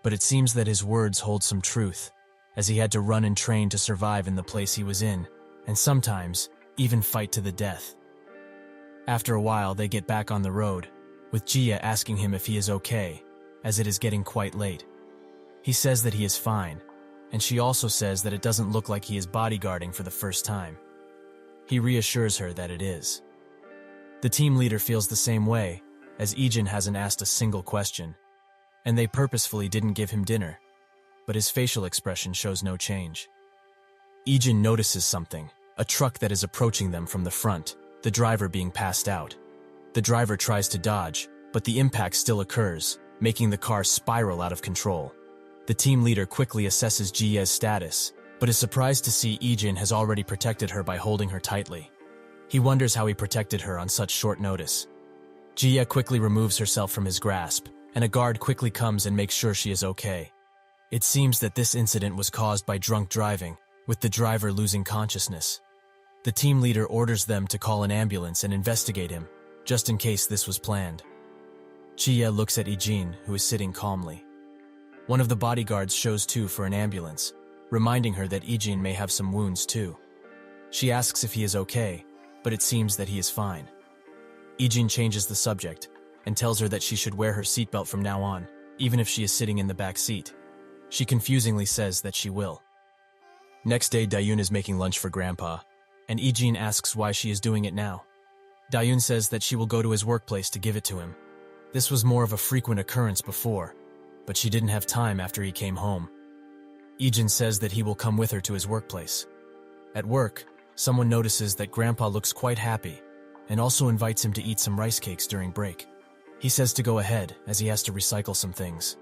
but it seems that his words hold some truth, as he had to run and train to survive in the place he was in, and sometimes even fight to the death. After a while, they get back on the road, with Jia asking him if he is okay, as it is getting quite late. He says that he is fine, and she also says that it doesn't look like he is bodyguarding for the first time. He reassures her that it is. The team leader feels the same way, as Ijin hasn't asked a single question, and they purposefully didn't give him dinner, but his facial expression shows no change. Ijin notices something, a truck that is approaching them from the front, the driver being passed out. The driver tries to dodge, but the impact still occurs, making the car spiral out of control. The team leader quickly assesses Jia's status, but is surprised to see Ijin has already protected her by holding her tightly. He wonders how he protected her on such short notice. Jia quickly removes herself from his grasp, and a guard quickly comes and makes sure she is okay. It seems that this incident was caused by drunk driving, with the driver losing consciousness. The team leader orders them to call an ambulance and investigate him, just in case this was planned. Jia looks at Ijin, who is sitting calmly. One of the bodyguards shows too for an ambulance, reminding her that Ijin may have some wounds too. She asks if he is okay, but it seems that he is fine. Ijin changes the subject and tells her that she should wear her seatbelt from now on, even if she is sitting in the back seat. She confusingly says that she will. Next day, Dayun is making lunch for Grandpa, and Ijin asks why she is doing it now. Dayun says that she will go to his workplace to give it to him. This was more of a frequent occurrence before, but she didn't have time after he came home. Ijin says that he will come with her to his workplace. At work, someone notices that Grandpa looks quite happy and also invites him to eat some rice cakes during break. He says to go ahead, as he has to recycle some things.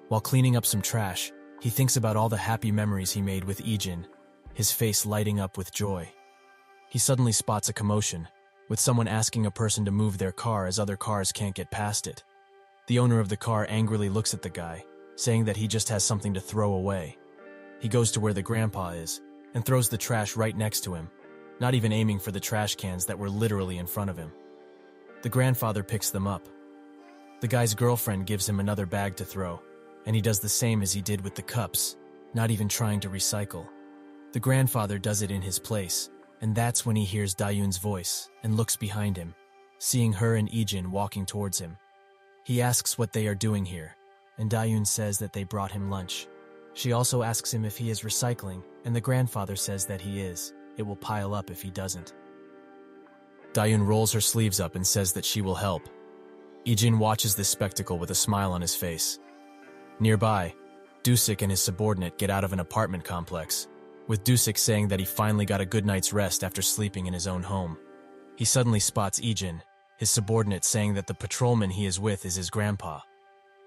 While cleaning up some trash, he thinks about all the happy memories he made with Ijin, his face lighting up with joy. He suddenly spots a commotion, with someone asking a person to move their car as other cars can't get past it. The owner of the car angrily looks at the guy, saying that he just has something to throw away. He goes to where the grandpa is, and throws the trash right next to him, not even aiming for the trash cans that were literally in front of him. The grandfather picks them up. The guy's girlfriend gives him another bag to throw, and he does the same as he did with the cups, not even trying to recycle. The grandfather does it in his place, and that's when he hears Dayun's voice and looks behind him, seeing her and Ijin walking towards him. He asks what they are doing here, and Dayun says that they brought him lunch. She also asks him if he is recycling, and the grandfather says that he is. It will pile up if he doesn't. Dayun rolls her sleeves up and says that she will help. Ijin watches this spectacle with a smile on his face. Nearby, Dusik and his subordinate get out of an apartment complex, with Dusik saying that he finally got a good night's rest after sleeping in his own home. He suddenly spots Ijin, his subordinate, saying that the patrolman he is with is his grandpa.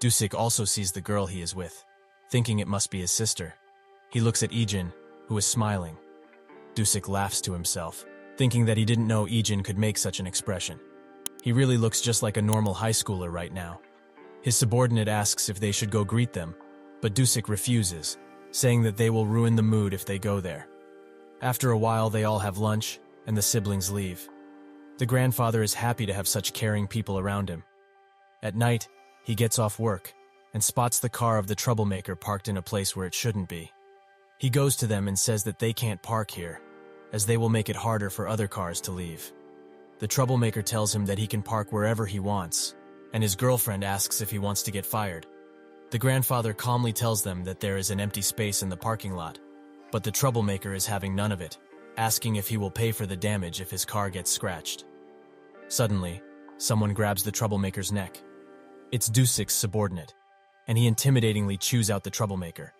Dusik also sees the girl he is with, thinking it must be his sister. He looks at Ijin, who is smiling. Dusik laughs to himself, thinking that he didn't know Ijin could make such an expression. He really looks just like a normal high schooler right now. His subordinate asks if they should go greet them, but Dusik refuses, saying that they will ruin the mood if they go there. After a while, they all have lunch, and the siblings leave. The grandfather is happy to have such caring people around him. At night, he gets off work and spots the car of the troublemaker parked in a place where it shouldn't be. He goes to them and says that they can't park here, as they will make it harder for other cars to leave. The troublemaker tells him that he can park wherever he wants, and his girlfriend asks if he wants to get fired. The grandfather calmly tells them that there is an empty space in the parking lot, but the troublemaker is having none of it, asking if he will pay for the damage if his car gets scratched. Suddenly, someone grabs the troublemaker's neck. It's Dusik's subordinate, and he intimidatingly chews out the troublemaker.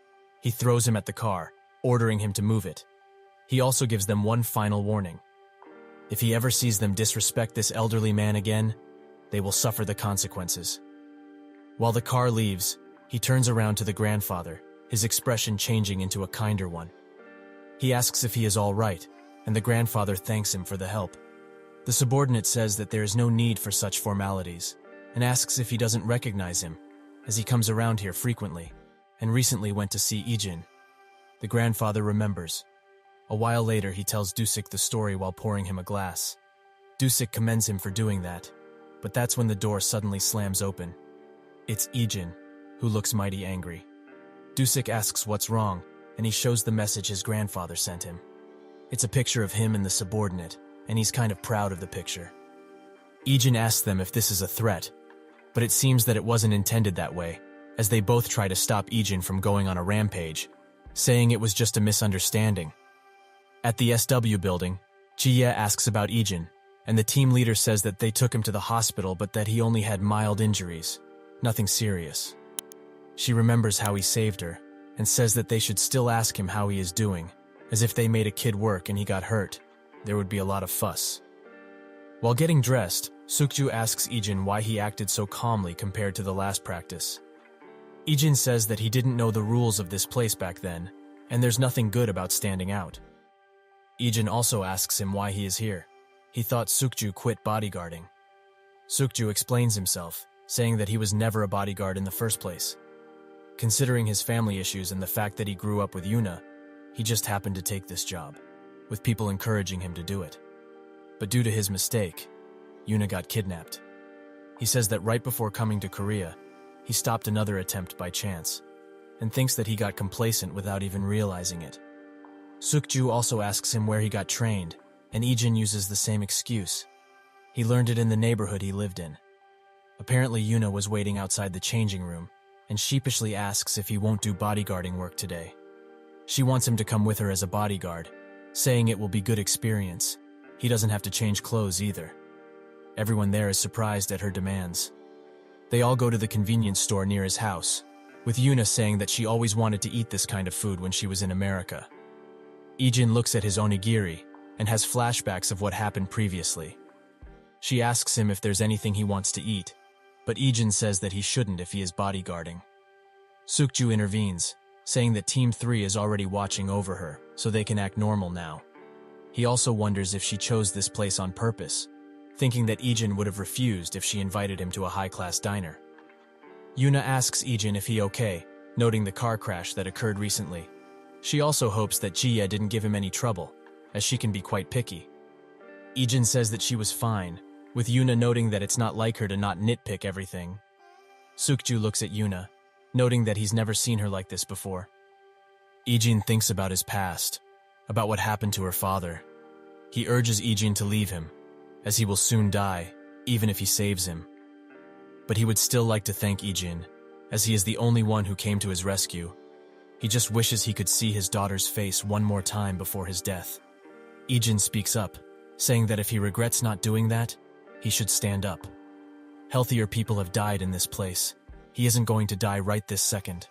He throws him at the car, ordering him to move it. He also gives them one final warning. If he ever sees them disrespect this elderly man again, they will suffer the consequences. While the car leaves, he turns around to the grandfather, his expression changing into a kinder one. He asks if he is all right, and the grandfather thanks him for the help. The subordinate says that there is no need for such formalities, and asks if he doesn't recognize him, as he comes around here frequently, and recently went to see Ijin. The grandfather remembers. A while later, he tells Dusik the story while pouring him a glass. Dusik commends him for doing that, but that's when the door suddenly slams open. It's Ijin, who looks mighty angry. Dusik asks what's wrong, and he shows the message his grandfather sent him. It's a picture of him and the subordinate, and he's kind of proud of the picture. Ijin asks them if this is a threat, but it seems that it wasn't intended that way, as they both try to stop Ijin from going on a rampage, saying it was just a misunderstanding. At the SW building, Jie asks about Ijin, and the team leader says that they took him to the hospital but that he only had mild injuries, nothing serious. She remembers how he saved her, and says that they should still ask him how he is doing, as if they made a kid work and he got hurt, there would be a lot of fuss. While getting dressed, Sukju asks Ijin why he acted so calmly compared to the last practice. Ijin says that he didn't know the rules of this place back then, and there's nothing good about standing out. Ijin also asks him why he is here. He thought Sukju quit bodyguarding. Sukju explains himself, saying that he was never a bodyguard in the first place. Considering his family issues and the fact that he grew up with Yuna, he just happened to take this job, with people encouraging him to do it. But due to his mistake, Yuna got kidnapped. He says that right before coming to Korea, he stopped another attempt by chance, and thinks that he got complacent without even realizing it. Sukju also asks him where he got trained, and Ijin uses the same excuse. He learned it in the neighborhood he lived in. Apparently Yuna was waiting outside the changing room, and sheepishly asks if he won't do bodyguarding work today. She wants him to come with her as a bodyguard, saying it will be good experience. He doesn't have to change clothes either. Everyone there is surprised at her demands. They all go to the convenience store near his house, with Yuna saying that she always wanted to eat this kind of food when she was in America. Ijin looks at his onigiri and has flashbacks of what happened previously. She asks him if there's anything he wants to eat, but Ijin says that he shouldn't if he is bodyguarding. Sukju intervenes, saying that Team 3 is already watching over her, so they can act normal now. He also wonders if she chose this place on purpose, thinking that Ijin would have refused if she invited him to a high-class diner. Yuna asks Ijin if he okay, noting the car crash that occurred recently. She also hopes that Jie didn't give him any trouble, as she can be quite picky. Ijin says that she was fine, with Yuna noting that it's not like her to not nitpick everything. Sukju looks at Yuna, noting that he's never seen her like this before. Ijin thinks about his past, about what happened to her father. He urges Ijin to leave him, as he will soon die, even if he saves him. But he would still like to thank Ijin, as he is the only one who came to his rescue. He just wishes he could see his daughter's face one more time before his death. Ijin speaks up, saying that if he regrets not doing that, he should stand up. Healthier people have died in this place. He isn't going to die right this second.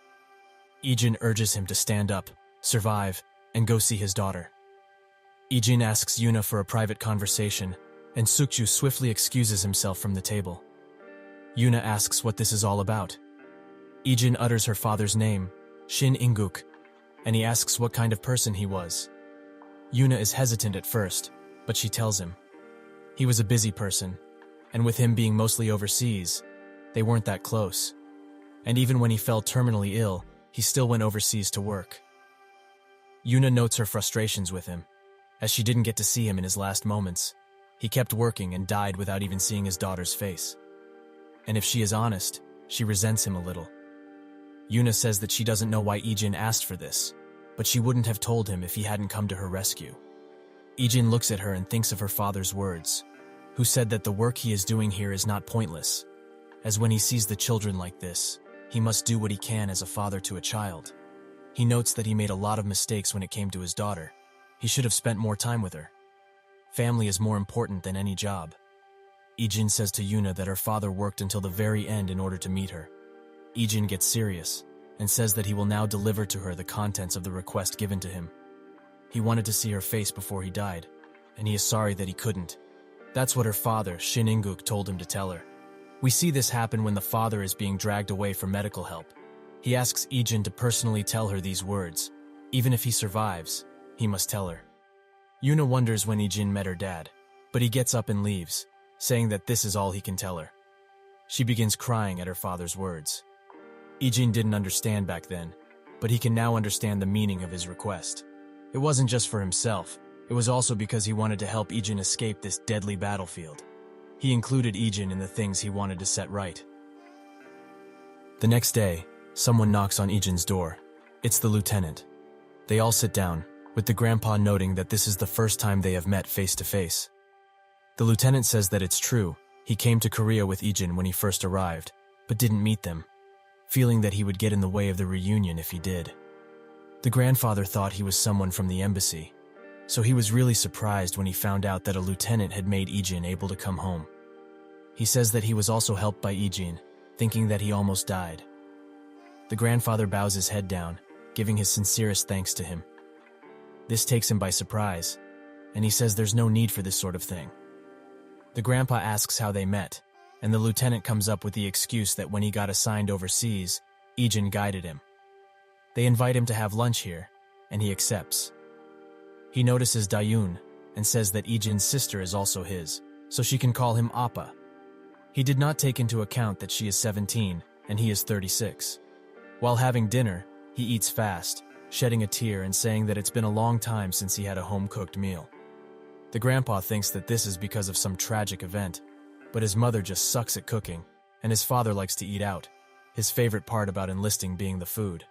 Ijin urges him to stand up, survive, and go see his daughter. Ijin asks Yuna for a private conversation, and Sukju swiftly excuses himself from the table. Yuna asks what this is all about. Ijin utters her father's name, Shin Inguk, and he asks what kind of person he was. Yuna is hesitant at first, but she tells him. He was a busy person, and with him being mostly overseas, they weren't that close. And even when he fell terminally ill, he still went overseas to work. Yuna notes her frustrations with him, as she didn't get to see him in his last moments. He kept working and died without even seeing his daughter's face. And if she is honest, she resents him a little. Yuna says that she doesn't know why Ijin asked for this, but she wouldn't have told him if he hadn't come to her rescue. Ijin looks at her and thinks of her father's words, who said that the work he is doing here is not pointless, as when he sees the children like this, he must do what he can as a father to a child. He notes that he made a lot of mistakes when it came to his daughter. He should have spent more time with her. Family is more important than any job. Ijin says to Yuna that her father worked until the very end in order to meet her. Ijin gets serious and says that he will now deliver to her the contents of the request given to him. He wanted to see her face before he died, and he is sorry that he couldn't. That's what her father, Shin Inguk, told him to tell her. We see this happen when the father is being dragged away for medical help. He asks Ijin to personally tell her these words. Even if he survives, he must tell her. Yuna wonders when Ijin met her dad, but he gets up and leaves, saying that this is all he can tell her. She begins crying at her father's words. Ijin didn't understand back then, but he can now understand the meaning of his request. It wasn't just for himself, it was also because he wanted to help Ijin escape this deadly battlefield. He included Ijin in the things he wanted to set right. The next day, someone knocks on Ijin's door. It's the lieutenant. They all sit down, with the grandpa noting that this is the first time they have met face to face. The lieutenant says that it's true, he came to Korea with Ijin when he first arrived, but didn't meet them, feeling that he would get in the way of the reunion if he did. The grandfather thought he was someone from the embassy, so he was really surprised when he found out that a lieutenant had made Ijin able to come home. He says that he was also helped by Ijin, thinking that he almost died. The grandfather bows his head down, giving his sincerest thanks to him. This takes him by surprise, and he says there's no need for this sort of thing. The grandpa asks how they met, and the lieutenant comes up with the excuse that when he got assigned overseas, Ijin guided him. They invite him to have lunch here, and he accepts. He notices Dayun and says that Ijin's sister is also his, so she can call him Appa. He did not take into account that she is 17 and he is 36. While having dinner, he eats fast, shedding a tear and saying that it's been a long time since he had a home-cooked meal. The grandpa thinks that this is because of some tragic event, but his mother just sucks at cooking, and his father likes to eat out, his favorite part about enlisting being the food.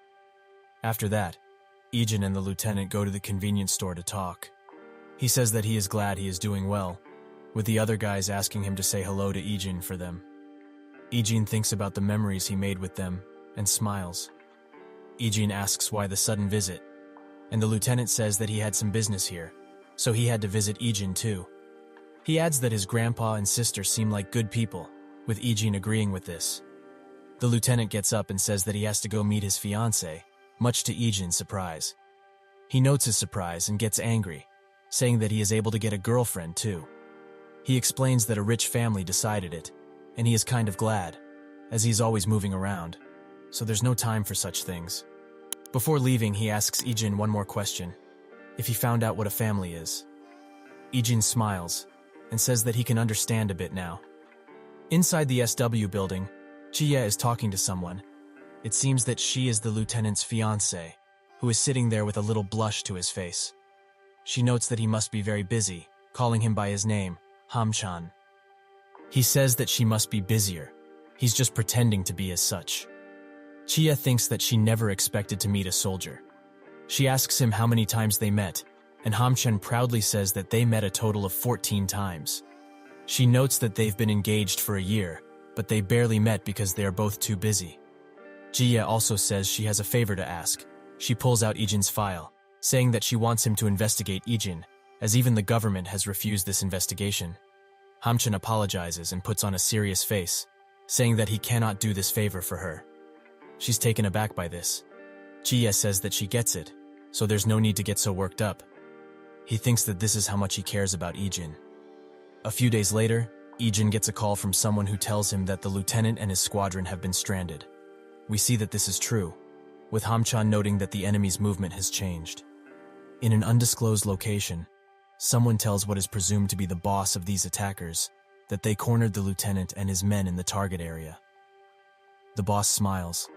After that, Ijin and the lieutenant go to the convenience store to talk. He says that he is glad he is doing well, with the other guys asking him to say hello to Ijin for them. Ijin thinks about the memories he made with them and smiles. Ijin asks why the sudden visit, and the lieutenant says that he had some business here, so he had to visit Ijin too. He adds that his grandpa and sister seem like good people, with Ijin agreeing with this. The lieutenant gets up and says that he has to go meet his fiancée, much to Ijin's surprise. He notes his surprise and gets angry, saying that he is able to get a girlfriend too. He explains that a rich family decided it, and he is kind of glad, as he is always moving around, so there's no time for such things. Before leaving, he asks Ijin one more question, if he found out what a family is. Ijin smiles and says that he can understand a bit now. Inside the SW building, Jia is talking to someone. It seems that she is the lieutenant's fiancé, who is sitting there with a little blush to his face. She notes that he must be very busy, calling him by his name, Hamchan. He says that she must be busier. He's just pretending to be as such. Chia thinks that she never expected to meet a soldier. She asks him how many times they met, and Hamchan proudly says that they met a total of 14 times. She notes that they've been engaged for a year, but they barely met because they are both too busy. Jia also says she has a favor to ask. She pulls out Ijin's file, saying that she wants him to investigate Ijin, as even the government has refused this investigation. Hamchan apologizes and puts on a serious face, saying that he cannot do this favor for her. She's taken aback by this. Jia says that she gets it, so there's no need to get so worked up. He thinks that this is how much he cares about Ijin. A few days later, Ijin gets a call from someone who tells him that the lieutenant and his squadron have been stranded. We see that this is true, with Hamchan noting that the enemy's movement has changed. In an undisclosed location, someone tells what is presumed to be the boss of these attackers that they cornered the lieutenant and his men in the target area. The boss smiles,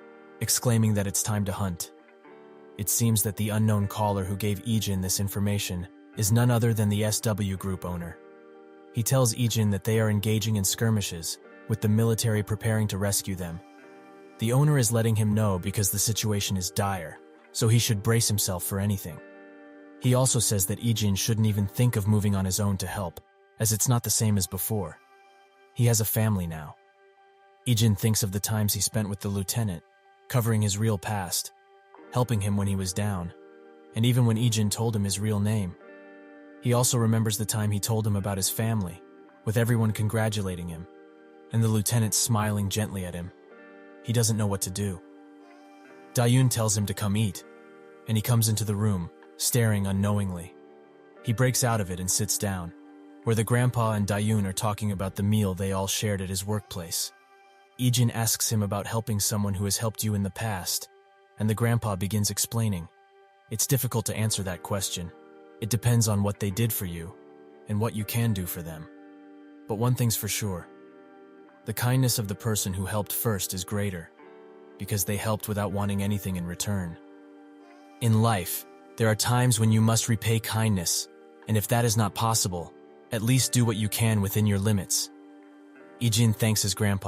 exclaiming that it's time to hunt. It seems that the unknown caller who gave Ijin this information is none other than the SW group owner. He tells Ijin that they are engaging in skirmishes, with the military preparing to rescue them. The owner is letting him know because the situation is dire, so he should brace himself for anything. He also says that Ijin shouldn't even think of moving on his own to help, as it's not the same as before. He has a family now. Ijin thinks of the times he spent with the lieutenant, covering his real past, helping him when he was down, and even when Ijin told him his real name. He also remembers the time he told him about his family, with everyone congratulating him, and the lieutenant smiling gently at him. He doesn't know what to do. Dayun tells him to come eat, and he comes into the room, staring unknowingly. He breaks out of it and sits down, where the grandpa and Dayun are talking about the meal they all shared at his workplace. Ijin asks him about helping someone who has helped you in the past, and the grandpa begins explaining. It's difficult to answer that question. It depends on what they did for you, and what you can do for them. But one thing's for sure. The kindness of the person who helped first is greater, because they helped without wanting anything in return. In life, there are times when you must repay kindness, and if that is not possible, at least do what you can within your limits. Ijin thanks his grandpa